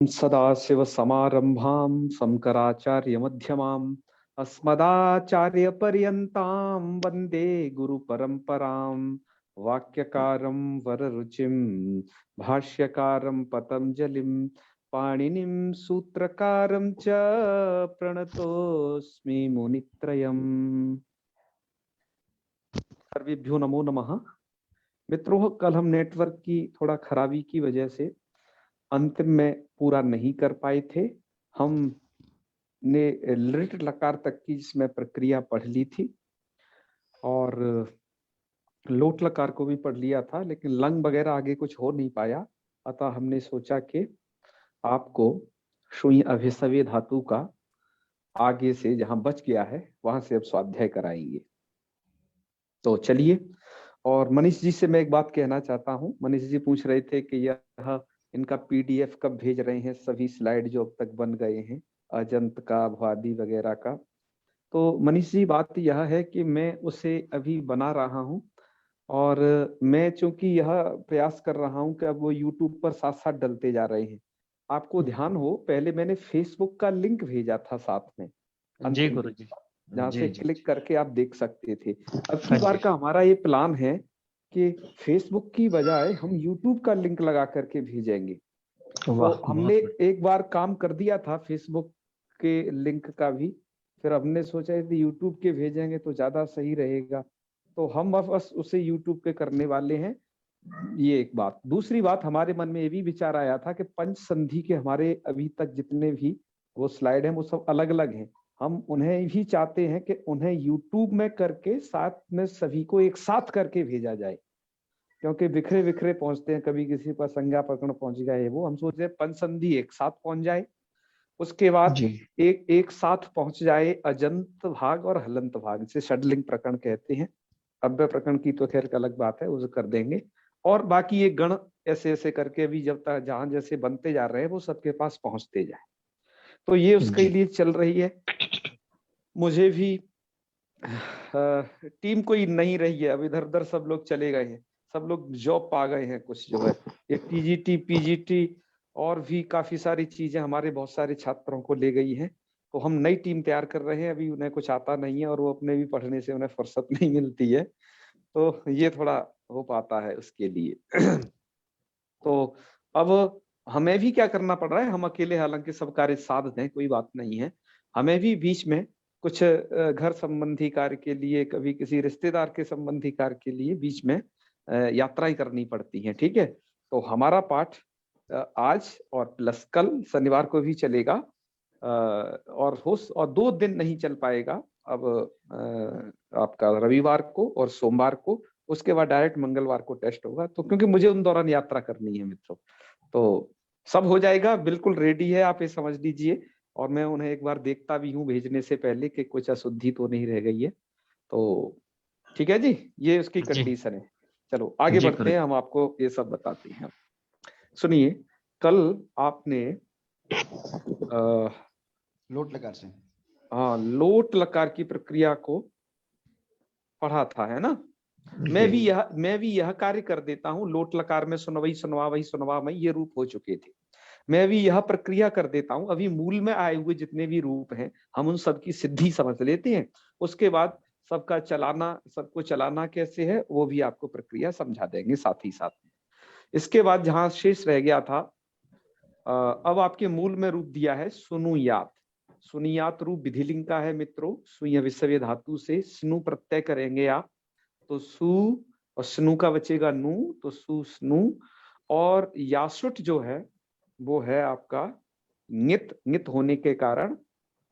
सदाशिवसमारम्भां शङ्कराचार्यमध्यमाम् अस्मदाचार्यपर्यन्तां वन्दे गुरुपरम्परां। वाक्यकारं वररुचिं भाष्यकारं पतञ्जलिं पाणिनिं सूत्रकारं च प्रणतोऽस्मि मुनित्रयम्। सर्वेभ्यो नमो नमः। मित्रों, कल हम नेटवर्क की थोड़ा खराबी की वजह से अंतिम में पूरा नहीं कर पाए थे। हमने लिट लकार तक की जिसमें प्रक्रिया पढ़ ली थी और लोट लकार को भी पढ़ लिया था, लेकिन लंग वगैरह आगे कुछ हो नहीं पाया। अतः हमने सोचा कि आपको शुई अभिसव्य धातु का आगे से जहां बच गया है वहां से अब स्वाध्याय कराएंगे। तो चलिए। और मनीष जी से मैं एक बात कहना चाहता हूं। मनीष जी पूछ रहे थे कि यह इनका पीडीएफ कब भेज रहे हैं, सभी स्लाइड जो अब तक बन गए हैं अजंत का, भवादी वगैरह का। तो मनीष जी, बात यह है कि मैं उसे अभी बना रहा हूं और मैं चूंकि यह प्रयास कर रहा हूं कि अब वो यूट्यूब पर साथ साथ डलते जा रहे हैं। आपको ध्यान हो, पहले मैंने फेसबुक का लिंक भेजा था साथ में जी अंतिम, गुरु जी, जहाँ से जी क्लिक करके आप देख सकते थे। अब की बार का हमारा ये प्लान है कि फेसबुक की बजाय हम यूट्यूब का लिंक लगा करके भेजेंगे। तो हमने एक बार काम कर दिया था फेसबुक के लिंक का भी, फिर हमने सोचा यदि यूट्यूब के भेजेंगे तो ज्यादा सही रहेगा। तो हम बस उसे यूट्यूब के करने वाले हैं। ये एक बात। दूसरी बात, हमारे मन में ये भी विचार आया था कि पंच संधि के हमारे अभी तक जितने भी वो स्लाइड हैं वो सब अलग अलग हैं। हम उन्हें भी चाहते हैं कि उन्हें यूट्यूब में करके साथ में सभी को एक साथ करके भेजा जाए, क्योंकि बिखरे बिखरे पहुंचते हैं, कभी किसी पर संज्ञा प्रकरण पहुंच गए। वो हम सोच रहे पंच संधि एक साथ पहुंच जाए, उसके बाद एक साथ पहुंच जाए अजंत भाग और हलंत भाग, जिसे षडलिंग प्रकरण कहते हैं। अव्यय प्रकरण की तो खैर अलग बात है, उसे कर देंगे। और बाकी ये गण ऐसे ऐसे करके भी जब तक जहां जैसे बनते जा रहे हैं वो सबके पास पहुंचते जाए। तो ये उसके लिए चल रही है। मुझे भी टीम कोई नहीं रही है, अब इधर उधर सब लोग चले गए हैं, सब लोग जॉब पा गए हैं। कुछ जो है ये टीजीटी पीजीटी और भी काफी सारी चीजें हमारे बहुत सारे छात्रों को ले गई हैं। तो हम नई टीम तैयार कर रहे हैं। अभी उन्हें कुछ आता नहीं है और वो अपने भी पढ़ने से उन्हें फुर्सत नहीं मिलती है, तो ये थोड़ा हो पाता है उसके लिए। तो अब हमें भी क्या करना पड़ रहा है, हम अकेले हालांकि सब कार्य साध दें, कोई बात नहीं है। हमें भी बीच में कुछ घर संबंधी कार्य के लिए, कभी किसी रिश्तेदार के संबंधी कार्य के लिए बीच में यात्राएं करनी पड़ती हैं। ठीक है, तो हमारा पाठ आज और प्लस कल शनिवार को भी चलेगा और 2 दिन नहीं चल पाएगा। अब आपका रविवार को और सोमवार को, उसके बाद डायरेक्ट मंगलवार को टेस्ट होगा। तो क्योंकि मुझे उन दौरान यात्रा करनी है मित्रों, तो सब हो जाएगा, बिल्कुल रेडी है, आप ये समझ लीजिए। और मैं उन्हें एक बार देखता भी हूँ भेजने से पहले कि कुछ अशुद्धि तो नहीं रह गई है। तो ठीक है जी, ये उसकी कंडीशन है। चलो आगे बढ़ते हैं, हम आपको ये सब बताते हैं। सुनिए, कल आपने लोट लकार से, हाँ, लोट लकार की प्रक्रिया को पढ़ा था, है ना। मैं भी यह कार्य कर देता हूँ। लोट लकार में सुनवई सुनवावई सुनवामई ये रूप हो चुके थे। मैं भी यह प्रक्रिया कर देता हूँ। अभी मूल में आए हुए जितने भी रूप हैं हम उन सब की सिद्धि समझ लेते हैं। उसके बाद सबका चलाना, सबको चलाना कैसे है वो भी आपको प्रक्रिया समझा देंगे साथ ही साथ में। इसके बाद जहां शेष रह गया था, अब आपके मूल में रूप दिया है सुनुयात। सुनियात रूप विधिलिंग का है मित्रों। सुय विसर्य धातु से स्नु प्रत्यय करेंगे आप, तो सु, और स्नु का बचेगा नु, तो सु स्नु। और यासुट जो है वो है आपका नित। नित होने के कारण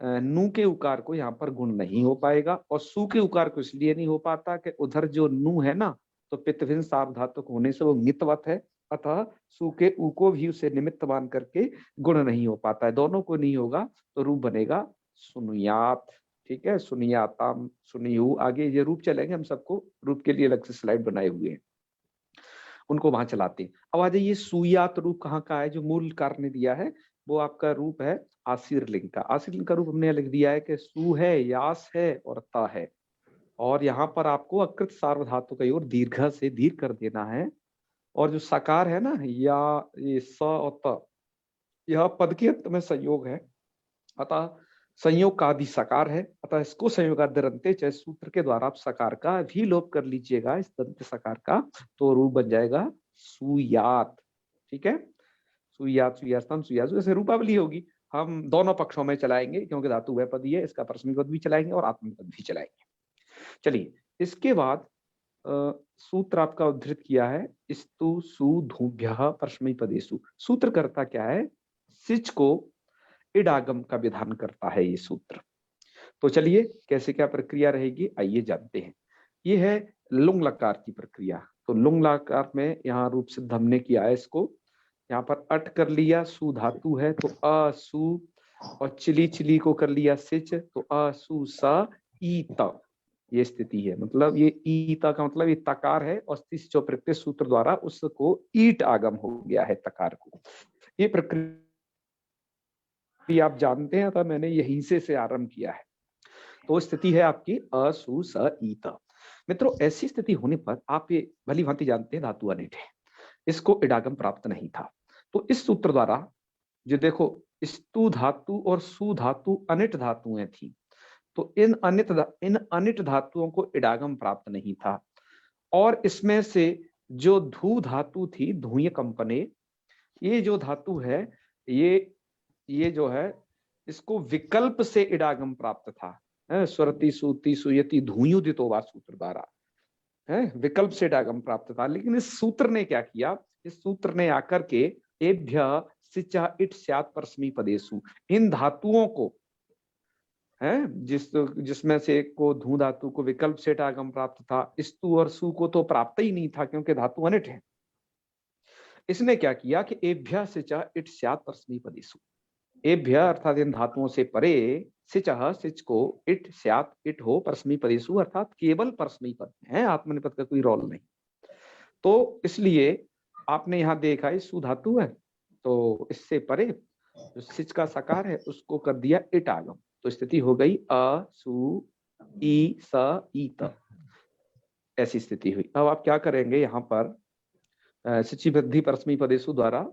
नु के उकार को यहाँ पर गुण नहीं हो पाएगा, और सु के उकार को इसलिए नहीं हो पाता कि उधर जो नु है ना, तो पित्तभिन्न सार्वधातुक होने से वो नितवत है। अतः सु के उ को भी उसे निमित्त मान करके गुण नहीं हो पाता है। दोनों को नहीं होगा तो रूप बनेगा सुनुयात। ठीक है, सुनियाताम, सुनियु, आगे ये रूप चलेंगे। हम सबको रूप के लिए अलग से स्लाइड बनाए हुए हैं, उनको वहां चलाते हैं। अब आ जाइए, सुयात रूप कहाँ का है जो मूल कार ने दिया है, वो आपका रूप है आशीर्लिंग का। आशीर्लिंग का रूप हमने लिख दिया है कि सु है, यास है और ता है। और यहाँ पर आपको अकृत सार्वधातु की ओर दीर्घ से दीर्घ कर देना है। और जो सकार है ना, या ये स और त, यह पद के अंत में संयोग है, अतः संयोग का आदि सकार है, अतः इसको संयोगाद्यंते चाहे सूत्र के द्वारा आप सकार का भी लोप कर लीजिएगा इस दंत सकार का, तो रूप बन जाएगा सुयात। ठीक है, सुयात, सुयास्तम, सुयासु, ऐसे रूपावली होगी। हम दोनों पक्षों में चलाएंगे क्योंकि धातु वह पद ही है, इसका परस्मैपद भी चलाएंगे और आत्मनेपद भी चलाएंगे। चलिए, इसके बाद सूत्र आपका उद्धृत किया है, स्तु सु धूभ्यः परस्मैपदेषु। सूत्र करता क्या है, सिच को इडागम का विधान करता है ये सूत्र। तो चलिए कैसे क्या प्रक्रिया रहेगी आइए जानते हैं। ये है लुंग लकार की प्रक्रिया। तो लुंग लकार में यहाँ रूप सिद्ध हमने किया है, इसको यहाँ पर अट कर लिया, सु धातु है तो अ सु, और चिली चिली को कर लिया सिच, तो अ सु स ई त, ये स्थिति है। मतलब ये ई त का मतलब ये तकार है और जो प्रत्यय सूत्र द्वारा उसको ईट आगम हो गया है तकार को। ये प्रक्रिया आप जानते हैं, अतः मैंने यहीं से आरंभ किया है। तो स्थिति है आपकी अ सु स ई त। मित्रों, ऐसी स्थिति होने पर आप ये भली भांति जानते हैं धातु अनिट है, इसको इडागम प्राप्त नहीं था। तो इस सूत्र द्वारा जो देखो, स्तु धातु और सु धातु अनिट धातुएं थी, तो इन अनिट धातुओं को इडागम प्राप्त नहीं था। और इसमें से जो धू धातु थी, धूय कंपने, ये जो धातु है, ये जो है, इसको विकल्प से इडागम प्राप्त था। स्वरति सूति सुयति धूयुदितो वा सूत्र द्वारा विकल्प से इडागम प्राप्त था। लेकिन इस सूत्र ने क्या किया, इस सूत्र ने आकर के एभ्य सिचा इट स्यात् परस्मैपदेषु, इन धातुओं को जिसमें से एक को धू धातु को विकल्प से इडागम प्राप्त था, स्तु और सु को तो प्राप्त ही नहीं था क्योंकि धातु अनिट है। इसने क्या किया कि एभ्य सिचा इट स्यात् परस्मैपदेषु, एभ्य अर्थात इन धातुओं से परे, सिचः सिच को, इट स्यात् इट हो, परस्मैपदेषु अर्थात केवल परस्मैपद है, आत्मनेपद का कोई रोल नहीं। तो इसलिए आपने यहाँ देखा है सु धातु है, तो इससे परे जो सिच का सकार है उसको कर दिया इट आगम, तो स्थिति हो गई अ सु ई स ई त, ऐसी स्थिति हुई। अब आप क्या करेंगे, यहाँ पर सिचि वृद्धि परस्मैपदेषु द्वारा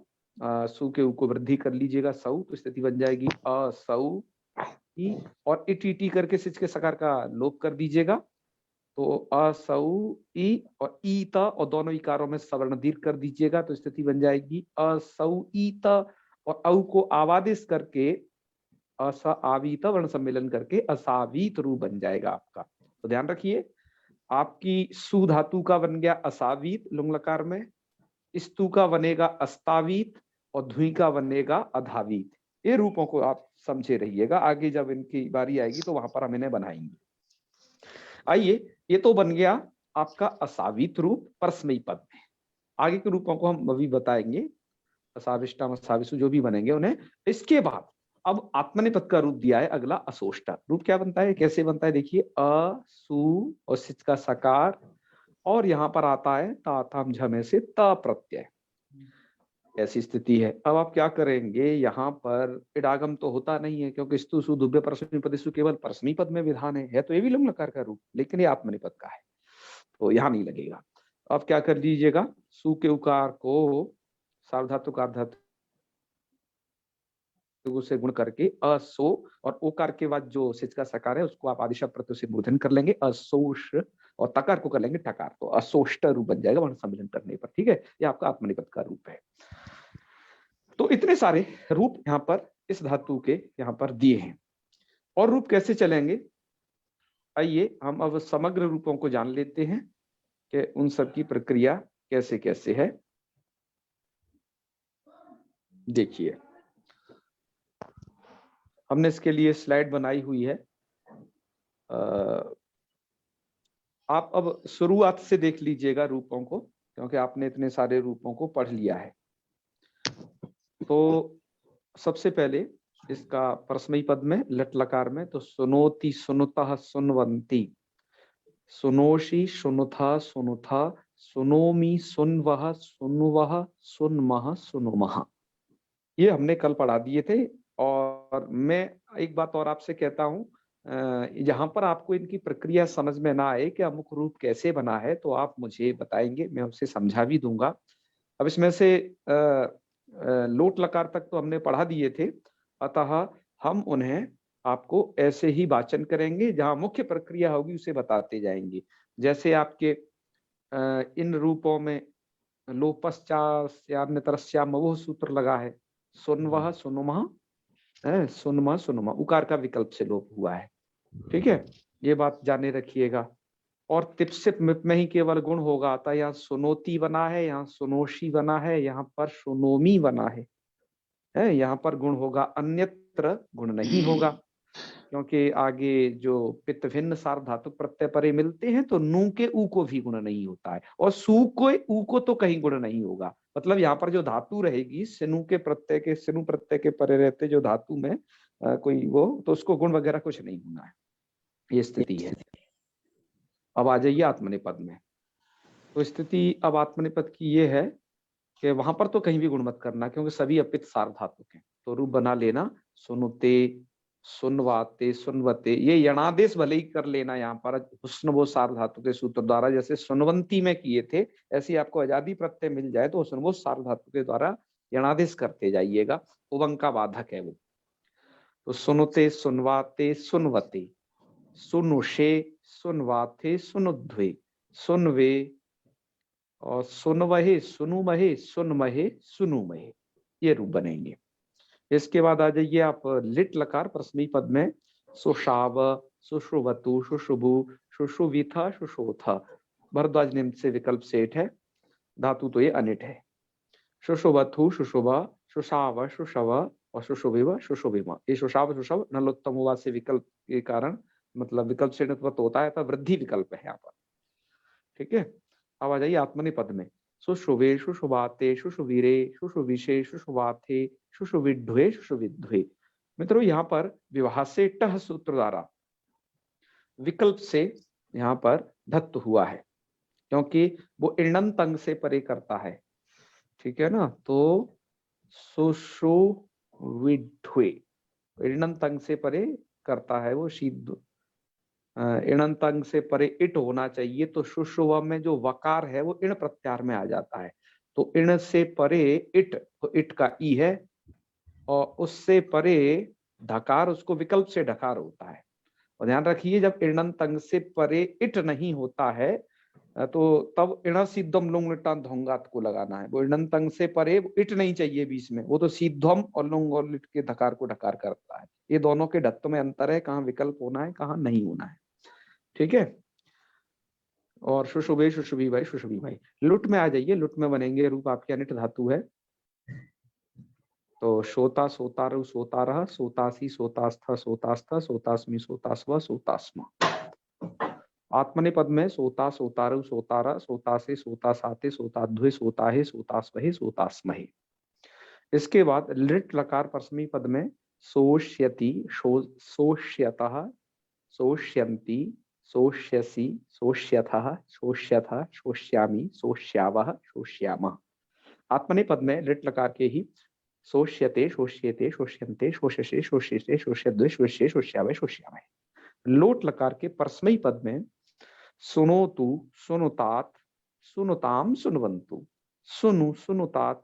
सु के उ को वृद्धि कर लीजिएगा सौ, तो स्थिति बन जाएगी अ सौ ई, और इट टी करके सिच के सकार का लोप कर दीजिएगा, तो अ सौ ई और ई त, और दोनों इकारों में सवर्ण दीर्घ कर दीजिएगा, तो स्थिति बन जाएगी अ सौ ई त, और औ को आवादेश करके अस आवीत वर्ण सम्मेलन करके असावीत रूप बन जाएगा आपका। तो ध्यान रखिए, आपकी सु धातु का बन गया असावीत लुंग लकार में, स्तु का बनेगा अस्तावीत, और धुई का बनेगा अधावीत। ये रूपों को आप समझे रहिएगा, आगे जब इनकी बारी आएगी तो वहां पर हम इन्हें बनाएंगे। आइए, ये तो बन गया आपका असावीत रूप परस्मैपद में। आगे के रूपों को हम अभी बताएंगे, असाविष्टम असाविसु जो भी बनेंगे उन्हें। इसके बाद अब आत्मनेपद का रूप दिया है अगला असोष्टा रूप। क्या बनता है, कैसे बनता है, देखिए अ सु और सिच का सकार, और यहाँ पर आता है ताथम झमे से त प्रत्यय, ऐसी स्थिति है। अब आप क्या करेंगे, यहाँ पर इडागम तो होता नहीं है क्योंकि स्तु सु दुभ्य परस्मैपदेषु केवल परस्मैपद में विधान है तो ये भी लुंग लकार का रूप, लेकिन ये आत्मनेपद का है तो यहाँ नहीं लगेगा। अब क्या कर लीजिएगा, सु के उकार को सार्वधातुक आर्धातुक से गुण करके असो, और ओकार के बाद जो सिच का सकार है उसको आप आदिशब्द प्रत्यय से बोधन कर लेंगे असोष, और तकार को कर लेंगे टकार, तो असोष्ट रूप बन जाएगा वर्ण सम्मिलन करने पर। ठीक है, ये आपका आत्मनेपद का रूप है। तो इतने सारे रूप यहाँ पर इस धातु के यहाँ पर दिए हैं, और रूप कैसे चलेंगे आइए हम अब समग्र रूपों को जान लेते हैं कि उन सब की प्रक्रिया कैसे कैसे है। देखिए, हमने इसके लिए स्लाइड बनाई हुई है, आप अब शुरुआत से देख लीजिएगा रूपों को, क्योंकि आपने इतने सारे रूपों को पढ़ लिया है। तो सबसे पहले इसका परस्मैपद में लट लकार में, तो सुनोति सुनुतः सुनवंती, सुनोषि सुनुथा सुनुथा, सुनोमी सुनवह सुनुवह सुनमह सुनुमह, ये हमने कल पढ़ा दिए थे। और मैं एक बात और आपसे कहता हूँ, यहाँ पर आपको इनकी प्रक्रिया समझ में ना आए कि अमुक रूप कैसे बना है तो आप मुझे बताएंगे, मैं उसे समझा भी दूंगा। अब इसमें से लोट लकार तक तो हमने पढ़ा दिए थे, अतः हम उन्हें आपको ऐसे ही वाचन करेंगे, जहां मुख्य प्रक्रिया होगी उसे बताते जाएंगे। जैसे आपके इन रूपों में लोपश्चान्यतरस्याम वो सूत्र लगा है, सुनवह सुनुमः, सुनमा सुनुमा, उकार का विकल्प से लोप हुआ है। ठीक है, ये बात जाने रखिएगा। और तिप्सित मिप में ही केवल गुण होगा, अतः यहाँ सुनोती बना है, यहाँ सुनोशी बना है, यहाँ पर सुनोमी बना है, यहाँ पर गुण होगा, अन्यत्र गुण नहीं होगा, क्योंकि आगे जो पित्त भिन्न सार्व धातु प्रत्यय परे मिलते हैं तो नू के ऊ को भी गुण नहीं होता है, और सू को ऊ को तो कहीं गुण नहीं होगा। मतलब यहाँ पर जो धातु रहेगी सिनु के प्रत्यय के, सिनु प्रत्यय के परे रहते जो धातु में कोई वो, तो उसको गुण वगैरह कुछ नहीं होना है, ये स्थिति है। अब आ जाइए आत्मनेपद में। तो स्थिति अब आत्मनेपद की ये है कि वहां पर तो कहीं भी गुण मत करना, क्योंकि सभी अपित सार्व धातु के, तो रूप बना लेना सुनुते, सुनवाते, सुनवते, ये यणादेश भले ही कर लेना यहाँ पर हुस्नवो सार्व धातु के सूत्र द्वारा, जैसे सुनवंती में किए थे, ऐसी आपको आजादी प्रत्यय मिल जाए तो हुस्नवो सार्व धातु के द्वारा यणादेश करते जाइएगा, उवंग का बाधक है वो। तो सुनुते, सुनवाते, सुनवते, सुनुषे, सुनवाते, सुनुध्वे, सुनवे, और सुनवहे, सुनुमहे, सुनमहे, सुनुमहे, ये रूप बनेंगे। इसके बाद आ जाइए आप लिट लकार प्रश्मी पद में, सुषाव, सुश्रुवतु, सुशुभु, सुशुविथ, सुशोथ, भरद्वाज निम्न से विकल्प सेठ है, धातु तो ये अनिट है। सुशुभथु, सुशुभ, सुषाव, सुशव और सुशुभिव, सुशुभिमा, ये सुषाव सुशव नलोत्तम हुआ से विकल्प के कारण, मतलब विकल्प से होता है, तो वृद्धि विकल्प है यहाँ पर। ठीक है, अब आ जाइए आत्मनेपद में, सुशुभे, सुशुभाते, सुशुवीरे, सुशुविशे, सुशुभाथे, सुशुविध्वे, सुशुविध्वे। मित्रों यहाँ पर विवाह से टह सूत्र द्वारा विकल्प से यहाँ पर धत्त हुआ है, क्योंकि वो इणंत अंग से परे करता है। ठीक है ना, तो सुशुविध्वे इणंत अंग से परे करता है वो, शीद इणंत अंग से परे इट होना चाहिए, तो सुशुभ में जो वकार है वो इण प्रत्यार में आ जाता है, तो इण से परे इट, तो इट का ई है, और उससे परे ढकार, उसको विकल्प से ढकार होता है। और ध्यान रखिए जब इणंत अंग से परे इट नहीं होता है तो तब इण सिद्धम लुंग लिटान धोंगात को लगाना है, वो इणंत अंग से परे इट नहीं चाहिए बीच में, वो तो सिद्धम और लुंग और लिट के धकार को ढकार करता है। ये दोनों के ढत्त में अंतर है, कहाँ विकल्प होना है कहाँ नहीं होना है। ठीक है, और सुशुभे, सुशुभी भाई, सुशुभी भाई। लुट में आ जाइए, लुट में बनेंगे रूप आपके अनिट धातु है, तो सोता, सोतारु, सोतारह, सोतासी, सोतास्थ, सोतास्थ, सोतास्मि, सोतास्व, सोतास्मा। आत्मनेपद में सोता, सोतारु, सोतारा, सोतासे, सोतासाते, सोताध्वे, सोताहे, सोतास्वहे, सोतास्महे। इसके बाद लिट लकार परस्मी पद में सोष्यति, सोष्यतः, सोष्यन्ति, सोष्यसि, सोष्यथः, सोष्यथ, सोष्यामि, सोष्यावः, सोष्यामः। आत्मनेपद में लिट लकार के ही सोष्यते, सोष्येते, सोष्यन्ते, शोष्यसे, शोष्यसे, शोष्यद्वे, शोष्ये, शोष्यावे, शोष्यामहे। लोट लकार के परस्मई पद में सुनोतु, सुनुतात, सुनुताम, सुनवंतु, सुनु, सुनुतात,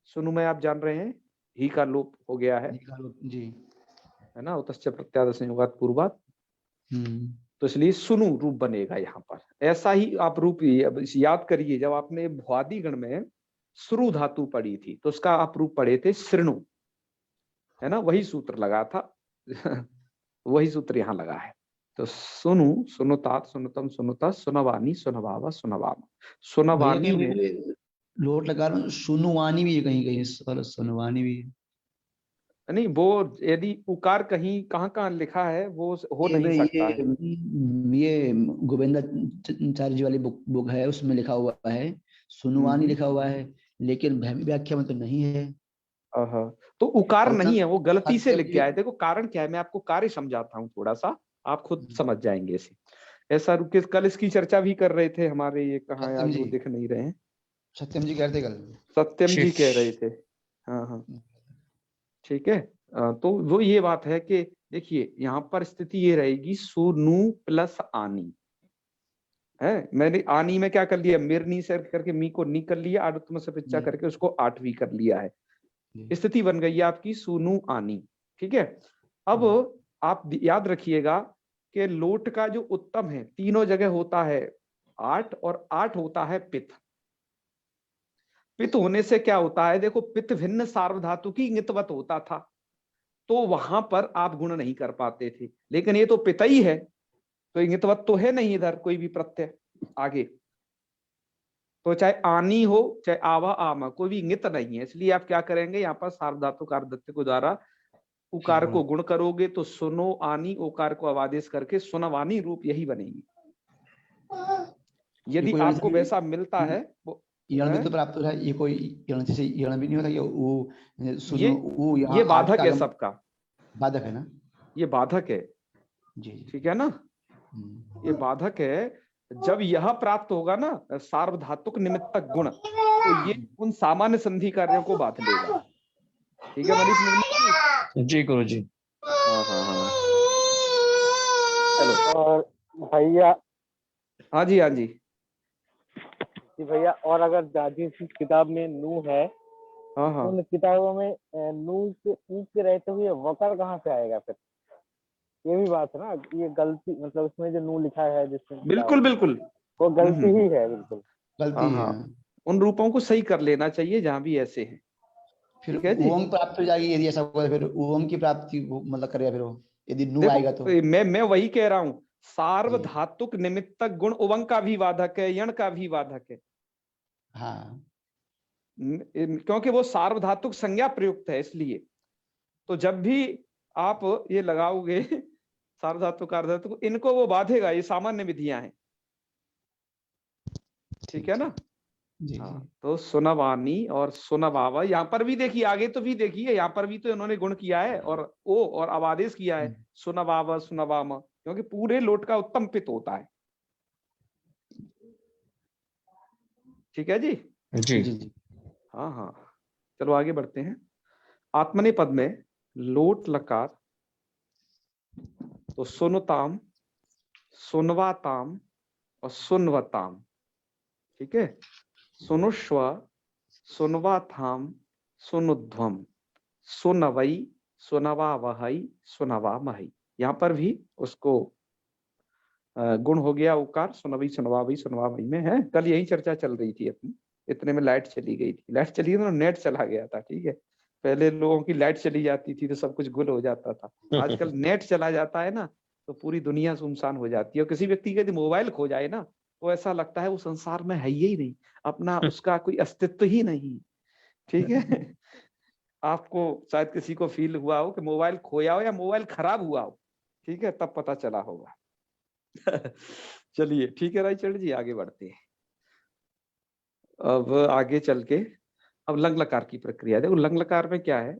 सुनु में आप जान रहे हैं ही का लोप हो गया है जी, है ना, उतश्च प्रत्याद संयोगात पूर्वात, तो इसलिए सुनु रूप बनेगा यहाँ पर। ऐसा ही आप रूप याद करिए, जब आपने भुआदि गण में श्रु धातु पढ़ी थी तो उसका आप रूप पढ़े थे श्रृणु, है ना, वही सूत्र लगा था वही सूत्र यहाँ लगा है। तो सुनु, सुनुतात, सुनुतम, सुनुता, सुनवानी, सुनवावा, सुनवामा। सुनवानी में लोट लकार में सुनुवानी भी है, कहीं कहीं सुनवानी भी है। नहीं, वो यदि उकार कहीं कहाँ कहाँ लिखा है वो हो नहीं सकता है। ये गोविंदाचार्य जी वाली बुक है, उसमें लिखा हुआ है सुनुवानी लिखा हुआ है, लेकिन भैमी व्याख्या में तो नहीं है। तो उकार नहीं है, वो गलती से लिख गया है। देखो कारण क्या है, मैं आपको कार्य समझाता हूँ थोड़ा सा, आप खुद समझ जाएंगे इसे। ऐसा रुके, कल इसकी चर्चा भी कर रहे थे हमारे, ये कहाँ आज वो दिख नहीं रहे हैं, सत्यम जी कह रहे थे कल, सत्यम जी कह रहे थे। हाँ हाँ ठीक है। तो वो ये बात है कि देखिए यहाँ पर स्थिति ये रहेगी, सुनु प्लस आनी है। मैंने आनी में क्या कर लिया, मिरनी से करके मी को नी कर लिया, आडुत्म से पिच्चा करके उसको आठवीं कर लिया है। स्थिति बन गई है आपकी सुनु आनी। ठीक है, अब आप याद रखिएगा कि लोट का जो उत्तम है तीनों जगह होता है 8 और 8 होता है पित्त। पित्त होने से क्या होता है, देखो पित्त भिन्न सार्वधातु की इंगितवत होता था, तो वहां पर आप गुण नहीं कर पाते थे, लेकिन ये तो पिता ही है तो इंगितवत तो है नहीं इधर कोई भी प्रत्यय आगे, तो चाहे आनी हो चाहे आवा आमा कोई भी इंगित नहीं है, इसलिए आप क्या करेंगे यहाँ पर सार्वधातु कार्य के द्वारा उकार को गुण करोगे तो सुनो आनी ओकार को अवादेश करके सुनवानी रूप यही बनेगी। यदि आपको वैसा मिलता है यण भी तो प्राप्त हो रहा है, ये कोई यण जैसे यण भी नहीं होता कि वो सुनो वो ये बाधक है सबका, बाधक है ना, ये बाधक है जी ठीक है ना, ये बाधक है। जब यह प्राप्त होगा ना सार्वधातुक निमित्तक गुण तो ये उन सामान्य संधि कार्यों को बाध लेगा। ठीक है मनीष निर्मल जी गुरु जी। हाँ चलो और भैया, हाँ जी हाँ जी जी भैया, और अगर दादी की किताब में नू है, हाँ हाँ उन किताबों में नू के रहते हुए वकार कहाँ से आएगा फिर? ये भी बात है ना, ये गलती, मतलब उसमें जो नू लिखा है जिसमें बिल्कुल बिल्कुल वो गलती ही है, बिल्कुल गलती है। उन रूपों को सही कर लेना चाहिए जहां भी ऐसे हैं। फिर ओम प्राप्त हो जाएगी यदि ऐसा हुआ, फिर ओम की प्राप्ति मतलब करेगा फिर वो, यदि नू आएगा तो। मैं वही कह रहा हूँ, सार्वधातुक निमित्तक गुण उवंग का भी वाधक है, यण का भी वाधक है। हाँ, क्योंकि वो सार्वधातुक संज्ञा प्रयुक्त है, इसलिए तो जब भी आप ये लगाओगे सार्वधातुक अर्धातुक, इनको वो बाधेगा, ये सामान्य विधियां हैं। ठीक है ना जी, हाँ, तो सुनवानी और सुनवावा, यहाँ पर भी देखिए, आगे तो भी देखिए, यहाँ पर भी तो इन्होंने गुण किया है और ओ और अवादेश किया है, सुनवावा सुनवामा, क्योंकि पूरे लोट का उत्तम पित्त होता है। ठीक है जी जी जी। हाँ हाँ चलो आगे बढ़ते हैं। आत्मनेपद में लोट लकार तो सुनताम, सुनवाताम और सुनवताम। ठीक है, सुनुष्व, सुनवाथाम, सुनुध्वम, सुनवई, सुनवावहई, सुनवामहई। यहाँ पर भी उसको गुण हो गया उकार, सुनवई सुनवावई सुनवामहई में है। कल यही चर्चा चल रही थी अपनी, इतने में लाइट चली गई थी, लाइट चली गई तो नेट चला गया था। ठीक है, पहले लोगों की लाइट चली जाती थी तो सब कुछ गुल हो जाता था, आजकल नेट चला जाता है ना तो पूरी दुनिया सुनसान हो जाती है। और किसी व्यक्ति का यदि मोबाइल खो जाए ना तो ऐसा लगता है वो संसार में है ही नहीं, अपना उसका कोई अस्तित्व ही नहीं। ठीक है आपको शायद किसी को फील हुआ हो कि मोबाइल खोया हो या मोबाइल खराब हुआ हो, ठीक है, तब पता चला होगा। चलिए ठीक है रायचंद्र जी, आगे बढ़ते हैं। अब आगे चल के अब लंग लकार की प्रक्रिया देखो। लंग लकार में क्या है,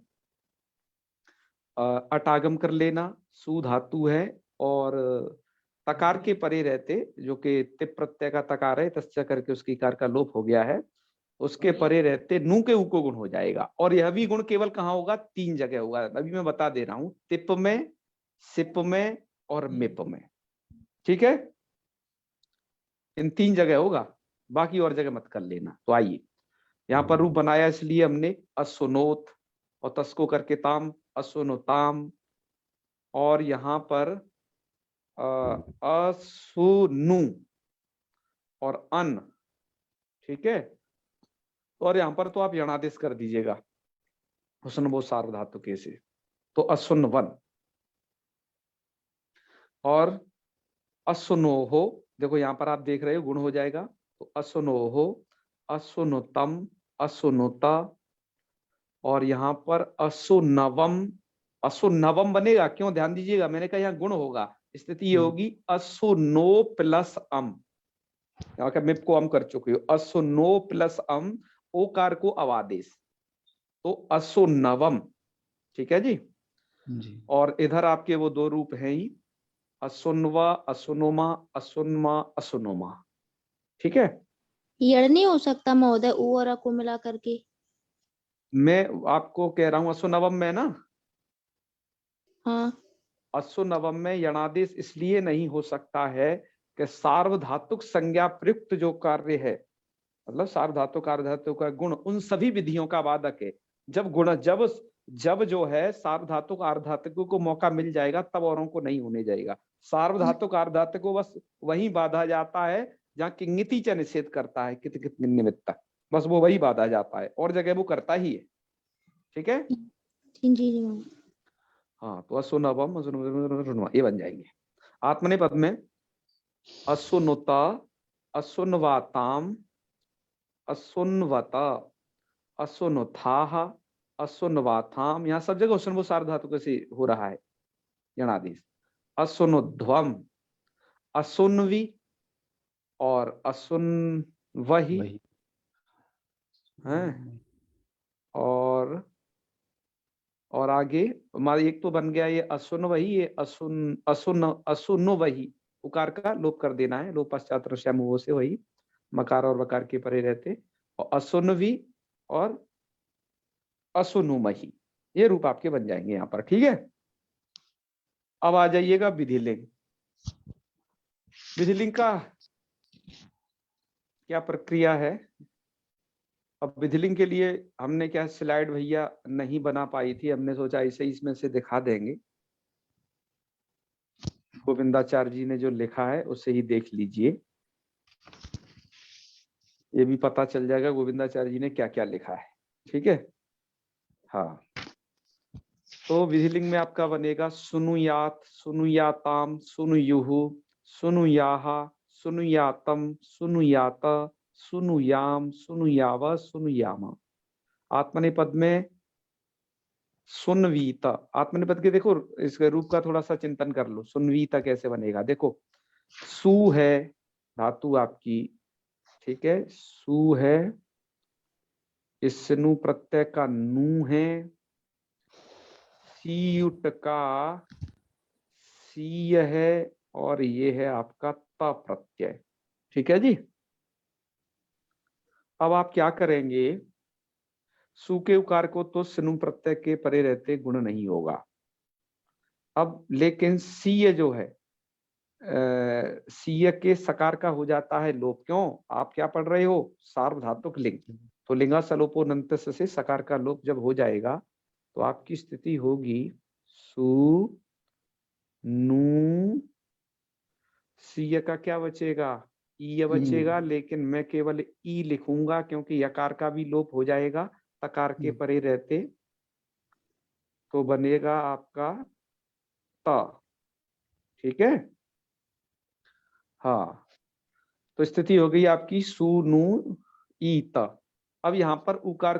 अटागम कर लेना, सु धातु है और तकार के परे रहते, जो कि तिप प्रत्यय का तकार है, तस्य करके उसकी कार का लोप हो गया है, उसके परे रहते नू के ऊ को गुण हो जाएगा। और यह भी गुण केवल कहाँ होगा, 3 जगह होगा, अभी मैं बता दे रहा हूं, तिप में, सिप में और मिप में। ठीक है, इन 3 जगह होगा, बाकी और जगह मत कर लेना। तो आइए, यहाँ पर रूप बनाया इसलिए हमने असुनोत और तस्को करके ताम, असुनोताम, और यहाँ पर असुनु और अन। ठीक है, और यहाँ पर तो आप यणादेश कर दीजिएगा हुस्न वो सार्वधातुके से, तो असुन वन और असुनो हो। देखो यहाँ पर आप देख रहे हो गुण हो जाएगा, तो असुनो हो, असुनुतम, असुनुता, और यहाँ पर असुनवम, असुनवम बनेगा। क्यों, ध्यान दीजिएगा, मैंने कहा यहाँ गुण होगा, स्थिति ये होगी असुनो प्लस अम, यहाँ का मिप को अम कर चुके हो, असुनो प्लस अम, ओकार को अवादेश, तो असुनवम। ठीक है जी, और इधर आपके वो 2 रूप हैं ही, असुनवा, असुनुमा, असुनमा, असुनुमा। ठीक है, यड़ नहीं हो सकता महोदय, ऊ और अ को मिला करके? मैं आपको कह रहा हूं असुनवम में ना, हाँ, असुनवम में यणादेश इसलिए नहीं हो सकता है कि सार्वधातुक संज्ञा प्रयुक्त जो कार्य है, मतलब सार्वधातुक अर्धातु का गुण उन सभी विधियों का वादक है, जब गुण जब जो है सार्वधातुक आर्धातुकों को मौका मिल जाएगा तब औरों को नहीं होने जाएगा। सार्वधातुक आर्धातुक को बस वही बाधा जाता है जहाँ किंगिति च निषेध करता है, कित कित निमित्त, बस वो वही बाधा जाता है, और जगह वो करता ही है। ठीक है, जी जी मामा। हाँ तो असुनवम ये बन जाएंगे। आत्मनेपद में असुनुत, असुनवाताम, असुनवत, असुनुथाह, असुनवाथाम, यहाँ सब जगह असुन वो सार्वधातुक से हो रहा है यणादेश। असुनुध्वम, असुन्वी और असुन्वहि हैं, और आगे हमारा एक तो बन गया ये असुन्वहि, ये असुन्वहि, उकार का लोप कर देना है, लोप पश्चात रस्यामुह से वही मकार और वकार के परे रहते, और असुन्वी और असुनुमहि, ये रूप आपके बन जाएंगे यहाँ पर। ठीक है, अब आ जाइएगा विधिलिंग। विधिलिंग का क्या प्रक्रिया है? अब विधिलिंग के लिए हमने क्या स्लाइड भैया नहीं बना पाई थी, हमने सोचा इसे इसमें से दिखा देंगे। गोविंदाचार्य जी ने जो लिखा है उसे ही देख लीजिए, ये भी पता चल जाएगा गोविंदाचार्य जी ने क्या क्या लिखा है। ठीक है, हाँ तो विधिलिंग में आपका बनेगा सुनुयात, सुनुयाताम, सुनुयुहु, सुनुयाहा, सुनुयातम, सुनुयात, सुनुयाम, सुनुयाव, सुनुयामा। आत्मनेपद में सुनवीत, आत्मनेपद के देखो इसके रूप का थोड़ा सा चिंतन कर लो। सुनवीत कैसे बनेगा, देखो सु है धातु आपकी, ठीक है, सु है, इस नु प्रत्यय का नू है, सीयुट का सी है, और ये है आपका त प्रत्यय। ठीक है जी, अब आप क्या करेंगे, सु के उकार को तो सिनु प्रत्यय के परे रहते गुण नहीं होगा। अब लेकिन सीय जो है सीय के सकार का हो जाता है लोप। क्यों, आप क्या पढ़ रहे हो, सार्वधातुक लिंग, तो लिंगा सलोपो नंतस से सकार का लोप जब हो जाएगा तो आपकी स्थिति होगी सु नू, सीय का क्या बचेगा, ई बचेगा, लेकिन मैं केवल ई लिखूंगा क्योंकि यकार का भी लोप हो जाएगा तकार के परे रहते, तो बनेगा आपका त। ठीक है, हाँ तो स्थिति हो गई आपकी सु नू ई त। अब यहाँ पर उकार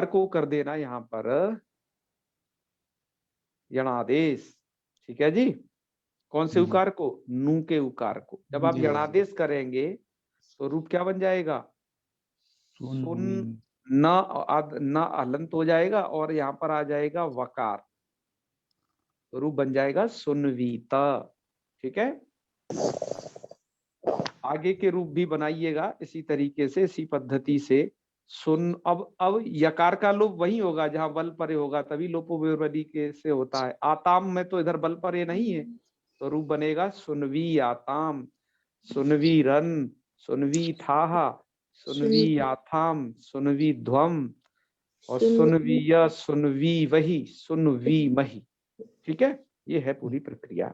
को कर देना यहाँ पर यणादेश। ठीक है जी, कौन से उकार को, नू के उकार को। जब आप यणादेश करेंगे तो रूप क्या बन जाएगा, सुन न हलंत हो जाएगा, और यहाँ पर आ जाएगा वकार, रूप बन जाएगा सुनवीता। ठीक है, आगे के रूप भी बनाइएगा इसी तरीके से, इसी पद्धति से। सुन, अब यकार का लोप वही होगा जहां बल परे होगा, तभी लोपो विवरणी के से होता है। आताम में तो इधर बल परे नहीं है, तो रूप बनेगा सुनवी आताम, सुनवी रन, सुनवी थाहा, सुनवी आथाम, सुनवी ध्वम, और सुनवी य, सुनवी वही, सुनवी मही। ठीक है, ये है पूरी प्रक्रिया